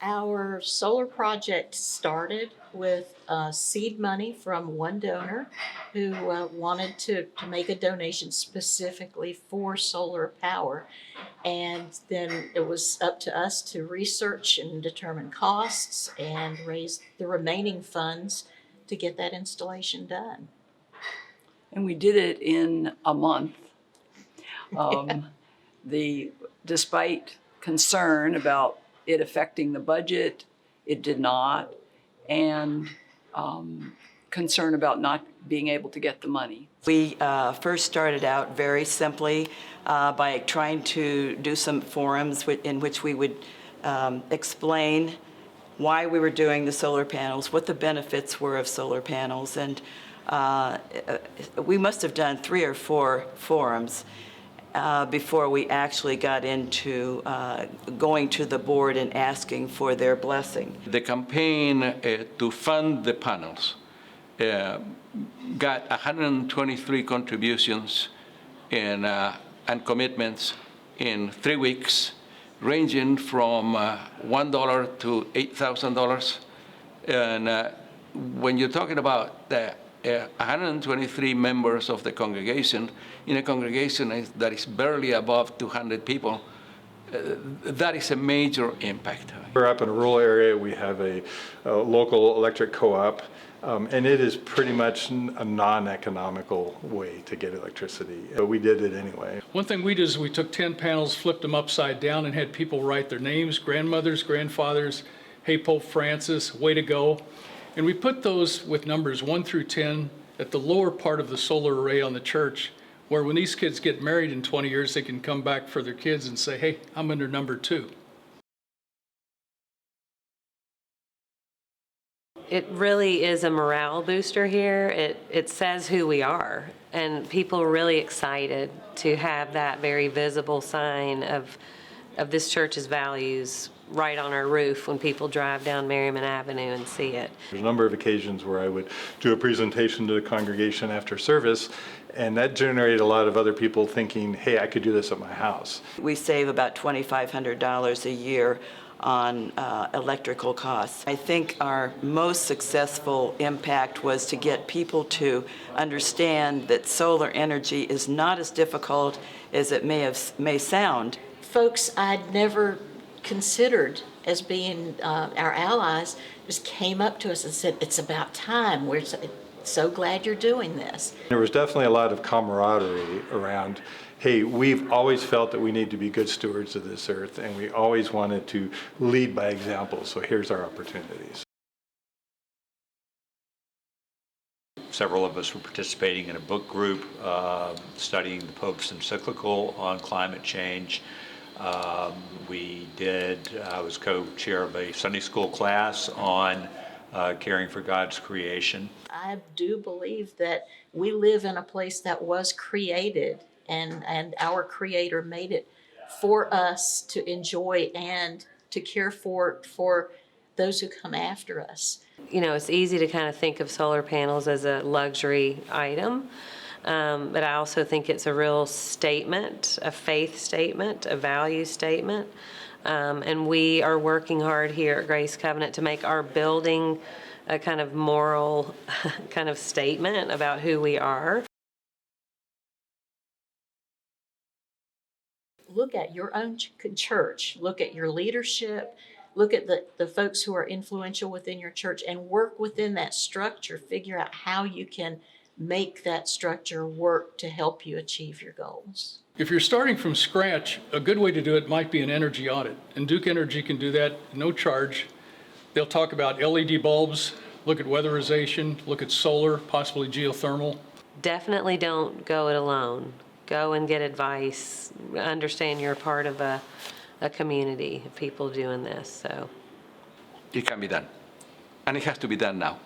Our solar project started with seed money from one donor who wanted to make a donation specifically for solar power. And then it was up to us to research and determine costs and raise the remaining funds to get that installation done. And we did it in a month. Despite concern about it affecting the budget, it did not, and concern about not being able to get the money. We first started out very simply by trying to do some forums in which we would explain why we were doing the solar panels, what the benefits were of solar panels, and we must have done 3 or 4 forums before we actually got into going to the board and asking for their blessing. The campaign to fund the panels got 123 contributions and commitments in 3 weeks, ranging from $1 to $8,000. And when you're talking about the 123 members of the congregation, in a congregation that is barely above 200 people, that is a major impact. We're up in a rural area. We have a local electric co-op, and it is pretty much a non-economical way to get electricity, but we did it anyway. One thing we did is we took 10 panels, flipped them upside down, and had people write their names, grandmothers, grandfathers, hey Pope Francis, way to go. And we put those with numbers 1 through 10 at the lower part of the solar array on the church, where when these kids get married in 20 years, they can come back for their kids and say, hey, I'm under number 2. It really is a morale booster here. It says who we are, and people are really excited to have that very visible sign of this church's values right on our roof when people drive down Merriman Avenue and see it. There's a number of occasions where I would do a presentation to the congregation after service, and that generated a lot of other people thinking, hey, I could do this at my house. We save about $2,500 a year on electrical costs. I think our most successful impact was to get people to understand that solar energy is not as difficult as it may sound. Folks I'd never considered as being our allies just came up to us and said, it's about time. We're so glad you're doing this. There was definitely a lot of camaraderie around, hey, we've always felt that we need to be good stewards of this earth, and we always wanted to lead by example, so here's our opportunities. Several of us were participating in a book group studying the Pope's encyclical on climate change. I was co-chair of a Sunday school class on caring for God's creation. I do believe that we live in a place that was created, and our Creator made it for us to enjoy and to care for those who come after us. You know, it's easy to kind of think of solar panels as a luxury item. But I also think it's a real statement, a faith statement, a value statement. And we are working hard here at Grace Covenant to make our building a kind of moral kind of statement about who we are. Look at your own church, look at your leadership, look at the folks who are influential within your church, and work within that structure. Figure out how you can make that structure work to help you achieve your goals. If you're starting from scratch, a good way to do it might be an energy audit. And Duke Energy can do that, no charge. They'll talk about LED bulbs, look at weatherization, look at solar, possibly geothermal. Definitely don't go it alone. Go and get advice. Understand you're part of a community of people doing this. So It can be done, and it has to be done now.